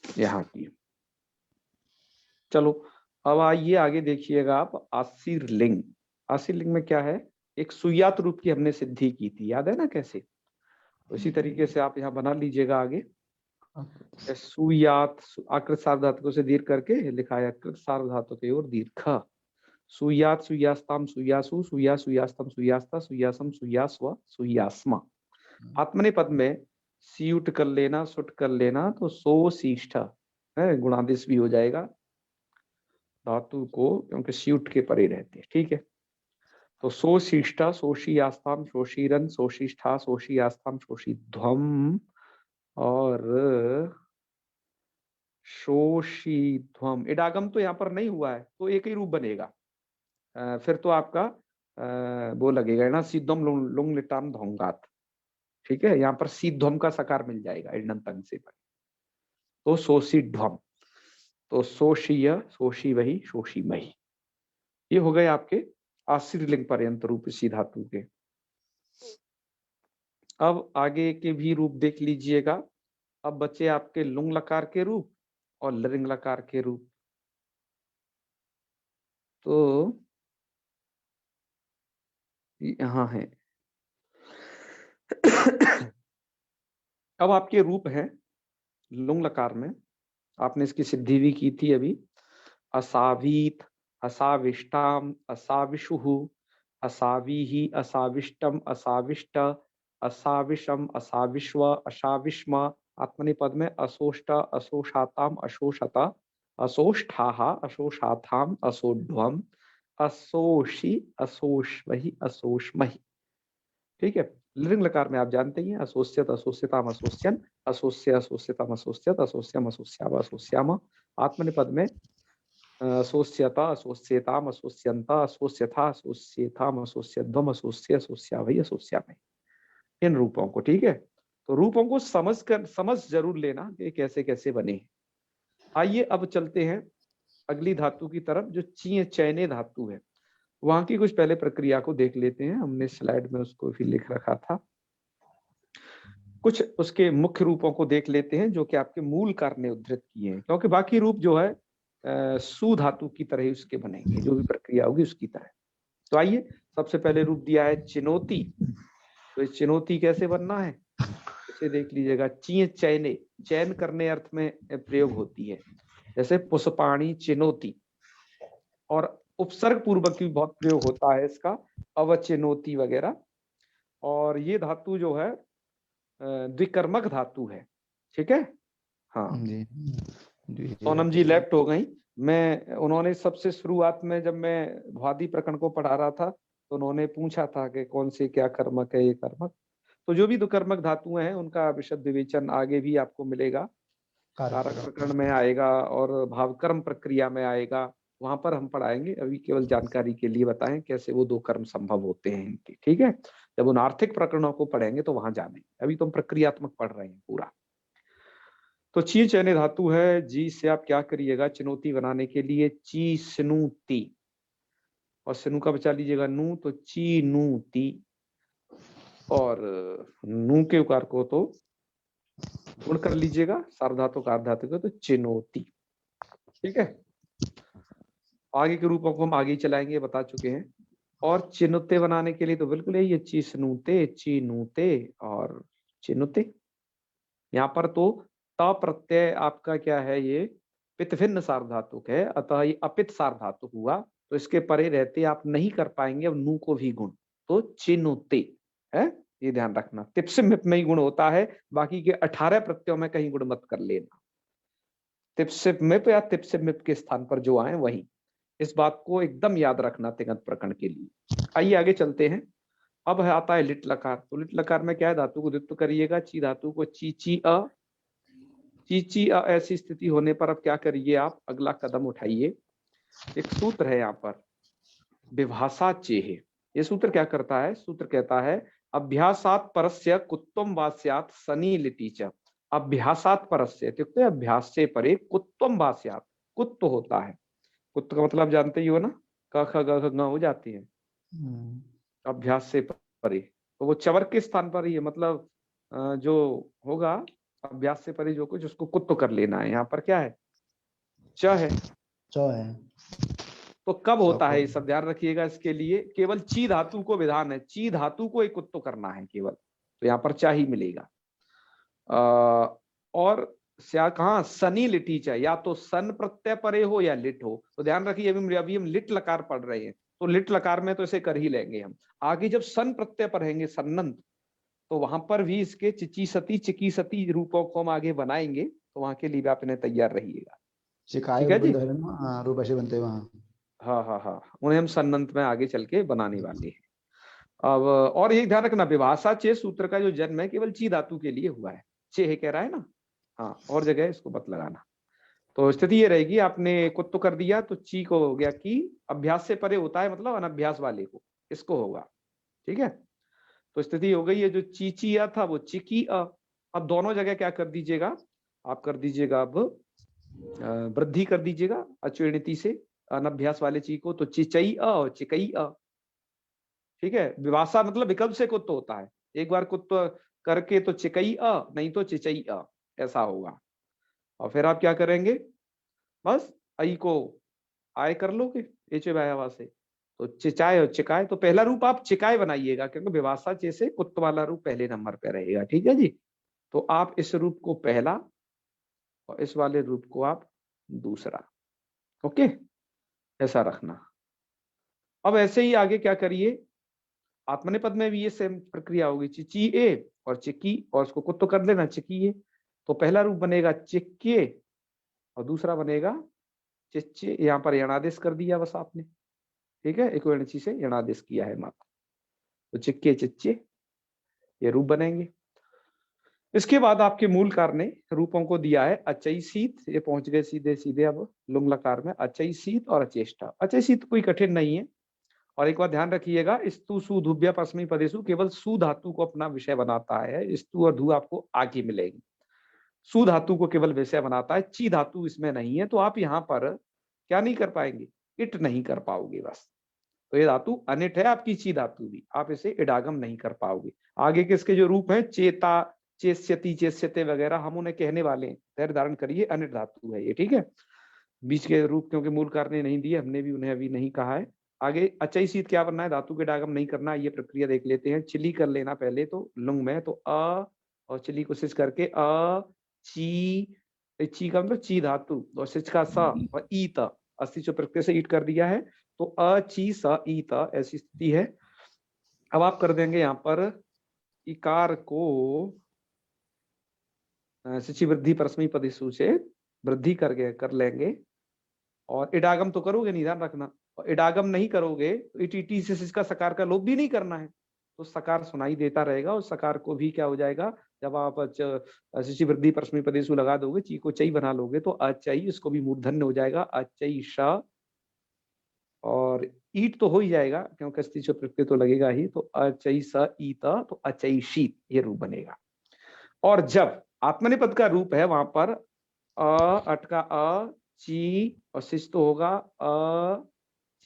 यहाँ की। चलो अब आइए आगे देखिएगा आप आशीर लिंग। आशीर लिंग में क्या है, एक सुयात रूप की हमने सिद्धि की थी, याद है ना कैसे, उसी तरीके से आप यहाँ बना लीजिएगा आगे। सुयात, आकृत सार्वधातुकों से दीर्घ करके लिखा है, आकृत सार्वधातु की ओर दीर्घ। सुयात, सुयास्ताम, सुयासु, सुया, सुयास्तम, सुयास्ता, सुयासम, सुयास्व, सुयास्मा। आत्मनेपद में सीयुट कर लेना, सुट कर लेना, तो सो शिष्ठ है, गुणादेश भी हो जाएगा धातु को, क्योंकि सीयुट के परे रहते। ठीक है, तो सो शिष्टा, सोशी आस्थाम, शोषीरन, सोशिष्ठा, सोशी आस्थाम, शोषी ध्वम, और शोषी ध्वम। इडागम तो यहाँ पर नहीं हुआ है, तो एक ही रूप बनेगा, फिर तो आपका वो लगेगा ना, सीध्वम लुंग लिटाम धोंगात। ठीक है, यहाँ पर सीध्वम का सकार मिल जाएगा इडनंतंग से, तो सोशी ध्वम, तो सोशीय, सोशी वही, शोषी मही। ये हो गए आपके आशीर्लिंग पर्यंत रूप इसी धातु के। अब आगे के भी रूप देख लीजिएगा। अब बचे आपके लुंग लकार के रूप और लृंग लकार के रूप। तो यहाँ है अब आपके रूप हैं लुंग लकार में, आपने इसकी सिद्धि भी की थी अभी। असावीत, असाविष्टाम, असाविषुहु, असावीहि, असाविष्टम, असाविष्ट, असाविषम, असाविश्व, असाविष्म। आत्मनेपद में अशोष्ट, अशोषाताम, अशोषता, अशोष्ठाः, अशोषाथाम, अशोध्वम, अशोषि, अशोष्वहि, अशोष्महि। ठीक है। लिंग लकार में आप जानते ही हैं असोस्यत, असोस्यताम, असोस्यन, असोस्य, असोस्यताम, असोस्यत, असोस्यम, असोस्याव, असोस्याम। आत्मनेपद में असोस्यता, असोस्यताम, असोस्यंता, असोस्यथा, असोस्येथाम, असोस्यध्वम, असोस्य, असोस्यावहि, असोस्यामहि। इन रूपों को, ठीक है। तो रूपों को समझ जरूर लेना कि कैसे कैसे बने हैं। आइए अब चलते हैं अगली धातु की तरफ जो चीय चैने धातु है। वहां की कुछ पहले प्रक्रिया को देख लेते हैं। हमने स्लाइड में उसको भी लिख रखा था। कुछ उसके मुख्य रूपों को देख लेते हैं जो कि आपके मूलकार ने उद्धृत किए हैं, क्योंकि बाकी रूप जो है सु धातु की तरह ही उसके बनेंगे, जो भी प्रक्रिया होगी उसकी तरह। तो आइए, सबसे पहले रूप दिया है चिनोती। तो इस चिनोती कैसे बनना है इसे देख लीजिएगा। चीय चैने, चयन करने अर्थ में प्रयोग होती है, जैसे पुष्पाणी चिनोती। और उपसर्ग पूर्वक भी बहुत प्रयोग होता है इसका, अवचिनोती वगैरह। और ये धातु जो है द्विकर्मक धातु है, ठीक है। हाँ जी सोनम जी लेफ्ट हो गई। मैं उन्होंने सबसे शुरुआत में जब मैं भ्वादि प्रकरण को पढ़ा रहा था तो उन्होंने पूछा था कि कौन से क्या कर्मक है ये कर्मक। तो जो भी द्विकर्मक धातुएं हैं उनका विशद विवेचन आगे भी आपको मिलेगा, कारक प्रकरण में आएगा और भावकर्म प्रक्रिया में आएगा, वहां पर हम पढ़ाएंगे। अभी केवल जानकारी के लिए बताएं कैसे वो दो कर्म संभव होते हैं इनके, ठीक है। जब उन आर्थिक प्रकरणों को पढ़ेंगे तो वहां जानेंगे, अभी तो हम प्रक्रियात्मक पढ़ रहे हैं पूरा। तो ची चैने धातु है, जी से आप क्या करिएगा चुनौती बनाने के लिए, ची स्नु ती, और स्नु का बचा लीजिएगा नू, तो ची नू ती। और नू के उकार को तो गुण कर लीजिएगा, सार्वधातु का अर्धातु को, तो चिनोती, ठीक है। आगे के रूपों को हम आगे ही चलाएंगे, बता चुके हैं। और चिनुते बनाने के लिए तो बिल्कुल यही है, चीसनूते, चीनूते और चिनुते। यहाँ पर तो त प्रत्यय आपका क्या है, ये पितभिन्न सार्वधातुक है, अतः ये अपित सार्वधातुक हुआ, तो इसके परे रहते आप नहीं कर पाएंगे अब नू को भी गुण, तो चिनुते है, ये ध्यान रखना। तिप्सिम मिप में ही गुण होता है, बाकी के 18 प्रत्ययों में कहीं गुण मत कर लेना। तिप्सिम मिप या तिप्सिम मिप के स्थान पर जो आए वही, इस बात को एकदम याद रखना तिङत प्रकरण के लिए। आइए आगे चलते हैं। अब है आता है लिट लकार। तो लिट लकार में क्या है, धातु को द्वित्व करिएगा, ची धातु को चीची अ, चीची अ। ऐसी स्थिति होने पर अब क्या करिए आप, अगला कदम उठाइए। एक सूत्र है यहाँ पर, विभाषा चेहे। ये सूत्र क्या करता है, सूत्र कहता है अभ्यासात परस्य कुत्वम वास्यात सनी लिटी च। अभ्यासात परस्य इत्युक्ते अभ्यास से परे कुत्वम वास्यात, कुत्व होता है, कुत्व का मतलब जानते ही हो ना, क ख ग घ हो जाती है, अभ्यास से परे, तो वो चवर के स्थान पर ही है, मतलब जो होगा अभ्यास से परे जो कुछ, उसको कुत्व कर लेना है। यहाँ पर क्या है, च है, तो कब होता है ये सब ध्यान रखिएगा। इसके लिए केवल ची धातु को विधान है, ची धातु को एक कुत्व करना है केवल, तो यहाँ पर चा ही मिलेगा। और कहाँ सनी लिटी चाहिए, या तो सन प्रत्यय परे हो या लिट हो। तो ध्यान रखिए अभी हम लिट लकार पढ़ रहे हैं, तो लिट लकार में तो इसे कर ही लेंगे हम। आगे जब सन प्रत्यय पढ़ेंगे सन्नंत, तो वहां पर भी इसके चिची सती चिकी सती रूपों को हम आगे बनाएंगे, तो वहां के लिए आप इन्हें तैयार रहिएगा, ठीक है जी। रूप ऐसे बनते हैं वहाँ। हाँ, उन्हें हम सन्नंत में आगे चल के बनाने वाले हैं। अब और एक ध्यान रखना, विभाषा चे सूत्र का जो जन्म है केवल ची धातु के लिए हुआ है, चे कह रहा है ना, हाँ, और जगह इसको मत लगाना। तो स्थिति ये रहेगी, आपने कुत्व कर दिया तो ची को हो गया कि अभ्यास से परे होता है, मतलब अनभ्यास वाले को इसको होगा, ठीक है। तो स्थिति हो गई है, जो चीची आ था वो चिकी अ। अब दोनों जगह क्या कर दीजिएगा, आप कर दीजिएगा अब वृद्धि कर दीजिएगा अचुणिति से, अनभ्यास वाले ची को, तो चिचई अ और चिकई अ। ठीक है, विभाषा मतलब विकल्प से कुत्त होता है, एक बार कुत्त करके तो चिकई अ, नहीं तो चिचई अ, ऐसा होगा। और फिर आप क्या करेंगे, बस आई को आय कर लोगे एचे बायावा से, तो चिचाए और चिकाए, तो पहला रूप आप चिकाए बनाइएगा क्योंकि विभाषा चे से कुत्त वाला रूप पहले नंबर पे रहेगा। ठीक है जी, तो आप इस रूप को पहला और इस वाले रूप को आप दूसरा। ओके, ऐसा रखना। अब ऐसे ही आगे क्या करिए, आत्मनेपद में भी ये सेम प्रक्रिया होगी, चिची ए और चिक्की, और उसको कुत्तो कर लेना चिक्की ए, तो पहला रूप बनेगा चिक्के और दूसरा बनेगा चिच्चे। यहाँ पर यणादेश कर दिया बस आपने, ठीक है, एक वेणची से यणादेश किया है मात्र, तो चिक्के चिच्चे ये रूप बनेंगे। इसके बाद आपके मूलकार ने रूपों को दिया है अचई सीत, ये पहुंच गए सीधे सीधे अब लुंग लकार में, अचई सीत और अचेष्टा। अचई सीत कोई कठिन नहीं है, और एक बार ध्यान रखिएगा, स्तु सु धुभ्य पश्चिमी पदेशु केवल सु धातु को अपना विषय बनाता है, स्तु और धु आपको आगे मिलेगी, सु धातु को केवल विषय बनाता है, ची धातु इसमें नहीं है, तो आप यहाँ पर क्या नहीं कर पाएंगे, इट नहीं कर पाओगे बस। तो ये धातु अनिट है आपकी ची धातु भी, आप इसे इडागम नहीं कर पाओगे। आगे के इसके जो रूप हैं चेता, चेष्यति, चेष्यते वगैरह, हम उन्हें कहने वाले हैं, धैर्य धारण करिए, अनिट धातु है ये। ठीक है, बीच के रूप क्योंकि मूलकार ने नहीं दिए, हमने भी उन्हें अभी नहीं कहा है। आगे अचई सीत क्या बनना है, धातु के डागम नहीं करना, ये प्रक्रिया देख लेते हैं। चिली कर लेना पहले तो लुंग में, तो अ और चिली को सिच करके अ ची, ची का मतलब ची धातु, और सिच का स और ईत, अस्ति जो प्रत्यय से ईट कर दिया है, तो अ ची स ईत, ऐसी स्थिति है। अब आप कर देंगे यहाँ पर इकार को सिचि वृद्धि परस्मई पदेशु से वृद्धि कर लेंगे, और इडागम तो करोगे नहीं, ध्यान रखना, और इडागम नहीं करोगे तो इटी से इसका सकार का लोप भी नहीं करना है, तो सकार सुनाई देता रहेगा, और सकार को भी क्या हो जाएगा, जब आप शिशि वृद्धि परस्मई पदेशु लगा दोगे, ची को चई बना लोगे, तो अचई, इसको भी मूर्धन्य हो जाएगा, अचई श, और ईट तो हो ही जाएगा क्योंकि अस्तित्व प्रत्यय तो लगेगा ही, तो अचई स ईत, तो अचई शीत ये रूप बनेगा। और जब आत्मनेपद का रूप है वहां पर अट का अ ची और सिच तो होगा अ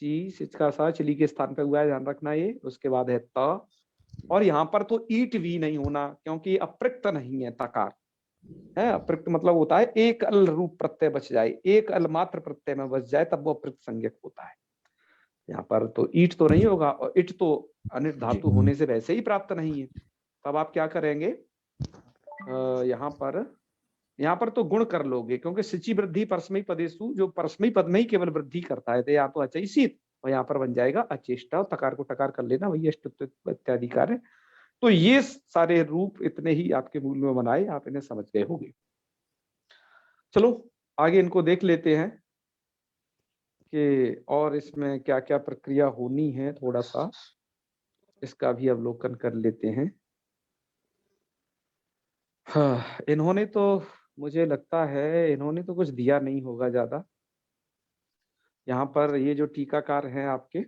ची, सिच का सा चिली के स्थान पे हुआ है, ध्यान रखना ये। उसके बाद है त, और यहाँ पर तो ईट भी नहीं होना क्योंकि अप्रक्त नहीं है, तकार है। अप्रक्त मतलब होता है एक अल रूप प्रत्यय बच जाए, एक अल मात्र प्रत्यय में बच जाए, तब वो अप्रक्त संज्ञक होता है। यहाँ पर तो ईट तो नहीं होगा, और इट तो अनिट धातु होने से वैसे ही प्राप्त नहीं है। तब आप क्या करेंगे, यहाँ पर तो गुण कर लोगे, क्योंकि सिचि वृद्धि परस्मई पदेशु जो परस्मई पद में ही केवल वृद्धि करता है, तो यहाँ तो अचई सीत, और यहाँ पर बन जाएगा अचेष्टा, और तकार को टकार कर लेना, वही अष्टुत्व इत्यादि कार्य। तो ये सारे रूप इतने ही आपके मूल में बनाए, आप इन्हें समझ गए होंगे। चलो आगे इनको देख लेते हैं कि और इसमें क्या क्या प्रक्रिया होनी है, थोड़ा सा इसका भी अवलोकन कर लेते हैं। हाँ, इन्होंने तो मुझे लगता है इन्होंने तो कुछ दिया नहीं होगा ज्यादा। यहाँ पर ये जो टीकाकार हैं आपके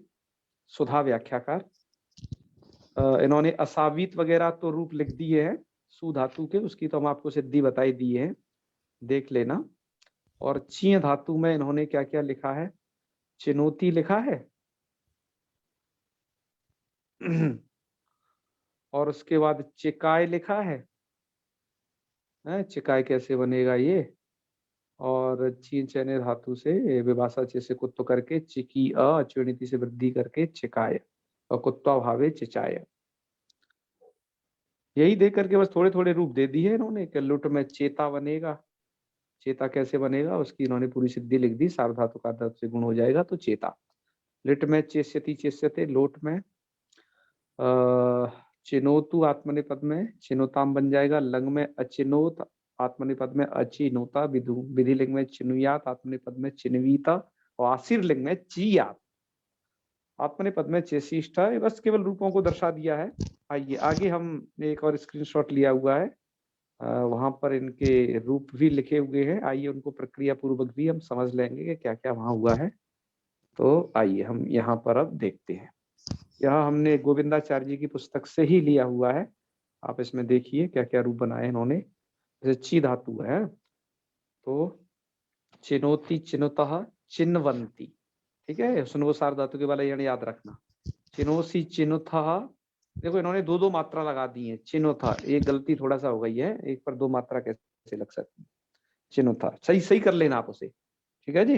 सुधा व्याख्याकार, इन्होंने असावित वगैरह तो रूप लिख दिए हैं सु धातु के, उसकी तो हम आपको सिद्धि बताई दी है, देख लेना। और चीय धातु में इन्होंने क्या क्या लिखा है, चिनोती लिखा है और उसके बाद चिकाय लिखा है, चिकाय कैसे बनेगा ये, और चीन चैने धातु से विभाषा चे से कुत्तो करके चिकी अचुणिति से वृद्धि करके चिकाय, और कुत्ता भावे चिचाय। यही देख करके बस थोड़े थोड़े रूप दे दिए इन्होंने कि लुट में चेता बनेगा, चेता कैसे बनेगा उसकी इन्होंने पूरी सिद्धि लिख दी, सार्वधातु का धातु से गुण हो जाएगा तो चेता। लिट में चेष्यति चेष्यते, लोट में चिनोतु आत्मनेपद में चिनोताम बन जाएगा, लंग में अचिनोत आत्मनेपद में अचिनोता, विधु विधि लिंग में चिनुयात आत्मनेपद में चिनवीता, और आशीर लिंग में चियात आत्मनेपद में चेशिष्ठा। बस केवल रूपों को दर्शा दिया है। आइए आगे हम एक और स्क्रीनशॉट लिया हुआ है, वहां पर इनके रूप भी लिखे हुए हैं, आइए उनको प्रक्रिया पूर्वक भी हम समझ लेंगे कि क्या क्या वहां हुआ है। तो आइए हम यहाँ पर अब देखते हैं, यह हमने गोविंदाचार्य जी की पुस्तक से ही लिया हुआ है, आप इसमें देखिए क्या क्या रूप बनाए इन्होंने। जैसे ची धातु है तो चिनोती चिनुतः चिन्वंती, ठीक है, सुनवो सार धातु के वाला यानी याद रखना, चिनोसी चिनुथा। देखो इन्होंने दो दो मात्रा लगा दी है, चिनुथा, एक गलती थोड़ा सा हो गई है, एक पर दो मात्रा कैसे लग सकती है, चिनुथा, सही सही कर लेना आप उसे, ठीक है जी।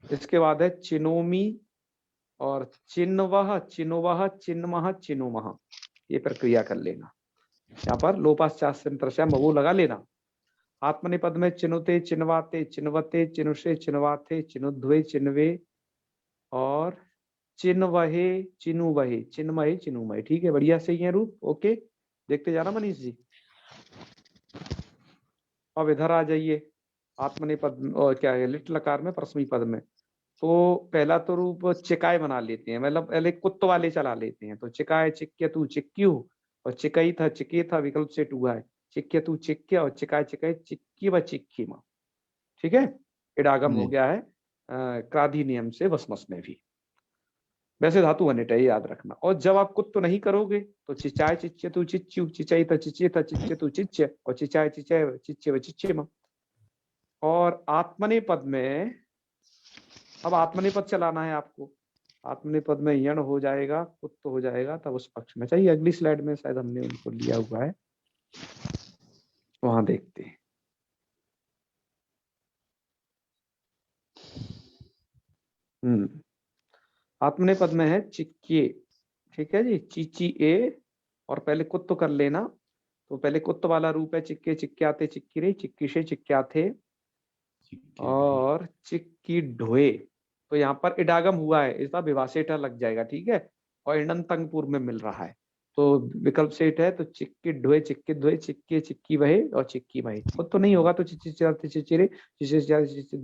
इसके बाद है चिनोमी और चिन्वह, चिनोवह, चिन्मह, चिनुमह, ये प्रक्रिया कर लेना। यहाँ पर लोपाश्चास्यंतरस्या वो लगा लेना। आत्मनेपद में चिनुते, चिनवाते, चिनवते, चिनुषे, चिनवाथे, चिनुध्वे, चिनवे और चिनवहे, चिनुवहे, चिन्महे, चिनुमहे। ठीक है, बढ़िया सही है रूप। ओके, देखते जाना मनीष जी। अब इधर आ जाइए, आत्मनेपद और क्या है लिट लकार में प्रश्मी पद में। तो पहला तो रूप चिकाय बना लेते हैं, मतलब पहले कुत्त वाले चला लेते हैं। तो चिकाय, चिक्यतु, चिक्यू और चिकई था, चिके था, विकल्प से टूआ है, चिक्यतु, चिक्य और चिकाय, चिकय, चिक्की व चिक्की माँ। ठीक है, इडागम हो गया है क्राधि नियम से वसमस में भी। वैसे धातु अनिट है, याद रखना। और जब आप कुत्त नहीं करोगे तो चिचाय, चिच्यतु, चिच्यू, चिचई था, चिचे था, चिच्यतु, चिच्य और चिचाय, चिचय, चिच्य व चिच्य माँ। और आत्मनेपद में अब आत्मनेपद चलाना है आपको। आत्मनेपद में यण हो जाएगा, कुत्त हो जाएगा, तब उस पक्ष में चाहिए। अगली स्लाइड में शायद हमने उनको लिया हुआ है, वहां देखते हैं। आत्मनेपद में है चिक्के, ठीक है जी, चीची ए और पहले कुत्त कर लेना। तो पहले कुत्त वाला रूप है चिक्के, चिक्क्याते, चिक्किरे, चिक्किशे, चिक्क्याथे और चिक्की ढोए। तो यहाँ पर इडागम हुआ है, इसका विभाषेटा लग जाएगा, ठीक है। और इंडंतंग पूर्व में मिल रहा है, तो विकल्प सेठ है। तो चिक्की ढोए, चिक्की ढोए, चिक्के, चिक्की वहे और चिक्की वहे। खुद तो नहीं होगा तो चिच्चे चिचिरे, चिचे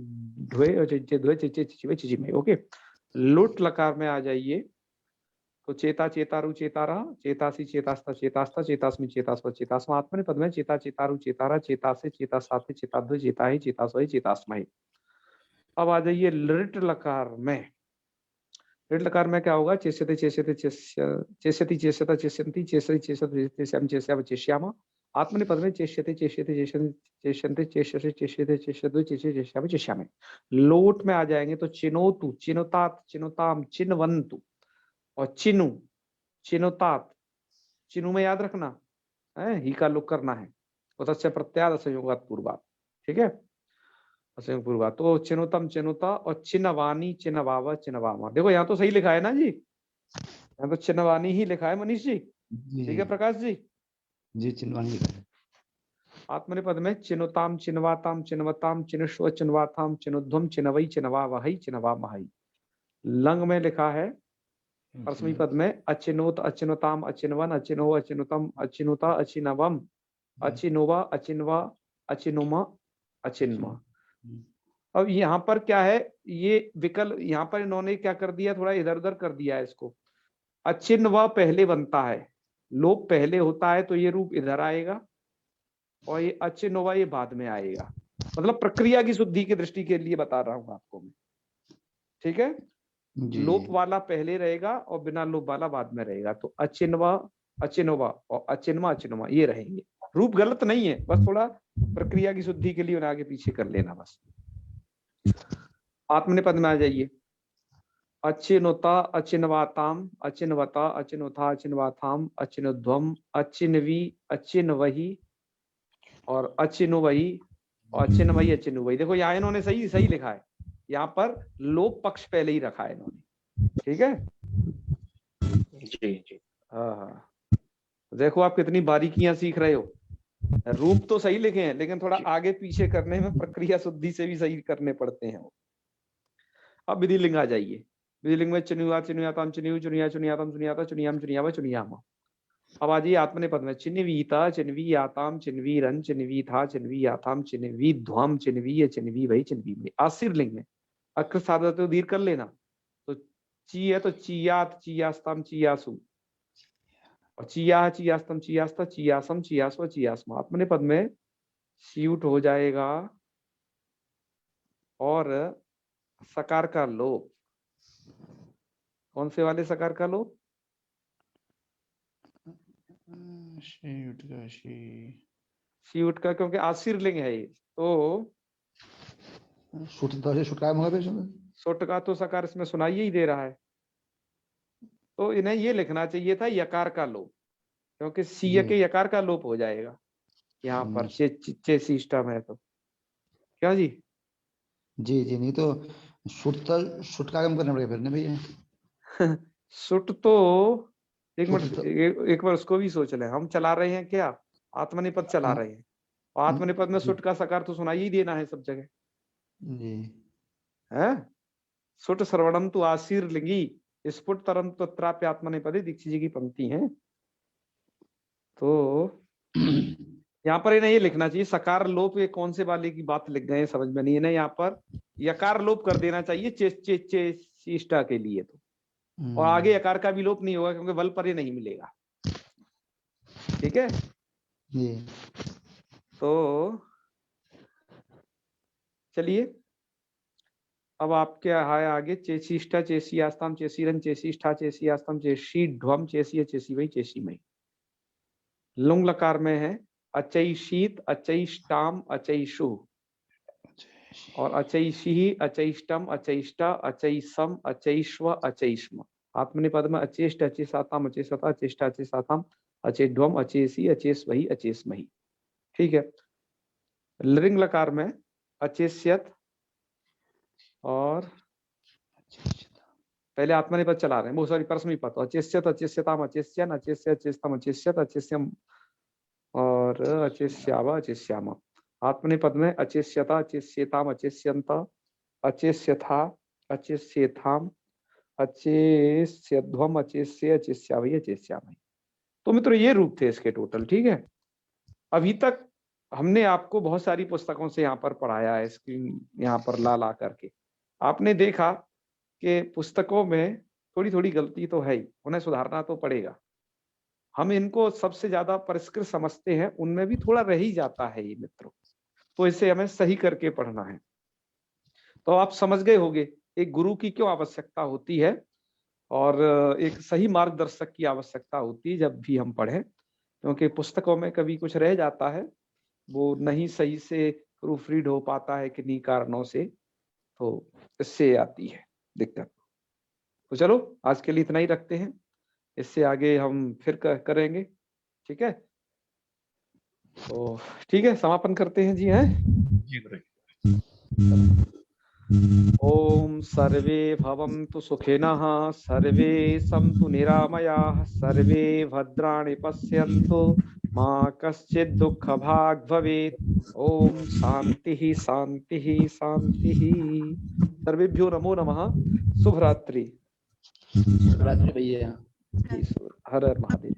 ढोए और चिच्चे ढोए, चिच्चे चिचिवे, चिची में। ओके, लुट लकार में आ जाइए। तो चेता, चेतारु, चेतारा, चेतासी, चेतास्ता, चेतास्ता, चेतास्मी, चेतास्व, चेतास्मा। आत्मनेपद में चेता, चेतारु, चेतारा, चेतासे, चेतासाथे, चेताद्वय, चेताहे, चेतास्वय, चेतास्महे। अब आ जाइए लृट लकार में। लृट लकार में क्या होगा, चेष्यते, चेष्यते, चेष्यति, चेष्यता, चेष्यन्ति, चेष्यति, चेष्यति, चेष्यामि, चेष्याव, चेष्यामा। आत्मनेपद में चेष्यते, चेष्यते, चेष्यन्ते, चेष्यसे, चेष्यते, चेष्यद्वय, चेष्ये, चेष्यामि, चेष्यामि। लोट में आ जाएंगे तो चिनोतु, चिनुतात, चिनुताम, चिनवंतु और चिनु, चिनुतात, चिनु में याद रखना है, ही का लुक करना है। उतस्य प्रत्याद संयोगात पूर्वात, ठीक है, असंयोग पूर्वात। तो चिनुतम, चिनुता और चिनवानी, चिनवावा, चिनवामा। देखो यहाँ तो सही लिखा है ना जी, यहाँ तो चिनवानी ही लिखा है मनीष जी, ठीक है प्रकाश जी। जी चिन्वानी लिखा है। आत्मनेपद में चिनुताम, चिनवाताम, चिनवताम, चिनुष्व, चिनवाताम, चिनुध्वम, चिनवई, चिनवावहई, चिनवामहई। लंग में लिखा है परस्मी पद में अचिनोत, अचिनुताम, अचिनवन, अचिनो, अचिनुतम, अचिनुता, अचिनवम, अचिनोवा, अचिनवा, अचिनुमा, अचिन्मा। अब यहाँ पर क्या है, ये विकल्प यहाँ पर इन्होंने क्या कर दिया, थोड़ा इधर उधर कर दिया है इसको। अचिन्वा पहले बनता है, लोप पहले होता है, तो ये रूप इधर आएगा और ये अचिन्वा ये बाद में आएगा। मतलब प्रक्रिया की शुद्धि की दृष्टि के लिए बता रहा हूं आपको मैं, ठीक है। लोप वाला पहले रहेगा और बिना लोप वाला बाद में रहेगा। तो अचिन्वा, अचिनोवा और अचिन्मा, अचिनुमा ये रहेंगे। रूप गलत नहीं है, बस थोड़ा प्रक्रिया की शुद्धि के लिए उन्हें आगे पीछे कर लेना बस। आत्मनेपद में आ जाइए। अचिनुता, अचिनवाताम, अचिनवता, अचिनुथा, अचिनवाथाम, अचिनुध्वम, अचिनवी, अचिनवही और अचिनुवही और अचिनवही, अचिनुवही। देखो यहाँ इन्होंने सही सही लिखा है, यहाँ पर लोप पक्ष पहले ही रखा है इन्होंने, ठीक है जी जी। हाँ, देखो आप कितनी बारीकियां सीख रहे हो। रूप तो सही लिखे हैं, लेकिन थोड़ा आगे पीछे करने में प्रक्रिया शुद्धि से भी सही करने पड़ते हैं। अब विधिलिंग आ जाइए। विधिलिंग में चुनिया, चुनियाताम, चुनियु, चुनिया, चुनियाताम, चुनियाता, चुनियाम, चुनियावा, चुनियामा। अब आ जाइए आत्मनेपद में। चिन्वीता, चिन्वीयाताम, चिन्वीरन, चिन्वीथा, चिन्वीयाताम, चिन्वीध्वम, चिन्वीय, चिन्वीवै, चिन्वीमि। आशीर्लिंग में अक्र साधा तो दीर्घ कर लेना। तो ची है तो चियात, चियास्तम, चियासु और चिया, चियास्तम, चियास्ता, चियासम, चियास्व, चियास्मा। आत्मनेपद में सीउट हो जाएगा और सकार का लोप। कौन से वाले सकार का लोप? सीउट का, क्योंकि आशीर्लिंग है ये, तो छुटकारा होगा फिर इसमें। सुट का तो सकार इसमें सुनाई ही दे रहा है। तो इन्हें ये लिखना चाहिए था यकार का लोप, क्योंकि सीय के यकार का लोप हो जाएगा यहाँ पर चेसिष्टम है तो। क्या जी? जी जी, नहीं तो शुट का काम करना पड़ेगा फिर ना भैया। सुट तो एक मिनट, एक बार उसको भी सोच लें। हम चला रहे हैं क्या? आत्मनिपद चला रहे हैं, और आत्मनिपद में सुट का सकार तो सुनाई ही देना है सब जगह जी। है। सुट श्रवणम तु आशीर लिंगी स्फुट तरम तत्राप्य आत्मनिपदे दीक्षित जी की पंक्ति है। तो यहाँ पर इन्हें ये लिखना चाहिए सकार लोप, ये कौन से वाले की बात लिख गए समझ में नहीं। इन्हें यहाँ पर यकार लोप कर देना चाहिए चेष्टा के लिए तो, और आगे यकार का भी लोप नहीं होगा क्योंकि बल पर ये नहीं मिलेगा। ठीक है जी। तो चलिए अब आपके है आगे चेसिष्टा चेसियास्तम चेसीरन चेसिष्ठा चेसियास्तम चेसी ध्वम चेसी चेसी वही चेसीमयी। लुंग लकार में है अचैशीत अचैष्टाम अचैशु, और अचैशी अचैष्टम अचैष्टा अचैसम अचैश्व अचैष्म। आत्मनिपद में अचेष्ट अचेसाताम अचेसता अचेष्टा अचेसाताम अचेध्वम अचेसी अचेस्वही अचेस्मही। ठीक है। लिंग लकार में अचेष्यत, और पहले आत्मनिपद चला रहे हैं, बहुत सारी परस्मैपद अचेष्यत अचेष्यताम अचेष्यन अचेष्य अचेष्टम अचेष्यत अचेष्यम और अचेष्याव अचेष्याम। आत्मनिपद में अचेष्यता अचेष्यताम अचेष्यंत अचेष्यथा अचेष्यथाम अचेष्यध्वम अचेष्य अचेष्यावही अचेष्यामहि। तो मित्रों ये रूप थे इसके टोटल। ठीक है। अभी तक हमने आपको बहुत सारी पुस्तकों से यहाँ पर पढ़ाया है, स्क्रीन यहाँ पर ला करके आपने देखा कि पुस्तकों में थोड़ी थोड़ी गलती तो है ही, उन्हें सुधारना तो पड़ेगा। हम इनको सबसे ज्यादा परिष्कृत समझते हैं, उनमें भी थोड़ा रह ही जाता है ये मित्रों, तो इसे हमें सही करके पढ़ना है। तो आप समझ गए होंगे एक गुरु की क्यों आवश्यकता होती है और एक सही मार्गदर्शक की आवश्यकता होती है जब भी हम पढ़ें, क्योंकि पुस्तकों में कभी कुछ रह जाता है, वो नहीं सही से प्रूफ रीड हो पाता है किन्हीं कारणों से, तो इससे आती है दिक्कत। तो चलो आज के लिए इतना ही रखते हैं, इससे आगे हम फिर करेंगे। ठीक है। तो ठीक है, समापन करते हैं जी हैं। ओम सर्वे भवन्तु सुखिनः सर्वे सन्तु निरामयाः सर्वे भद्राणि पश्यन्तु मा कश्चित् दुःखभाग् भवेत्। ओम शांति शांति शांति। सर्वेभ्यो नमो नमः। शुभ रात्रि। रात्रि भैया। हर हर महादेव।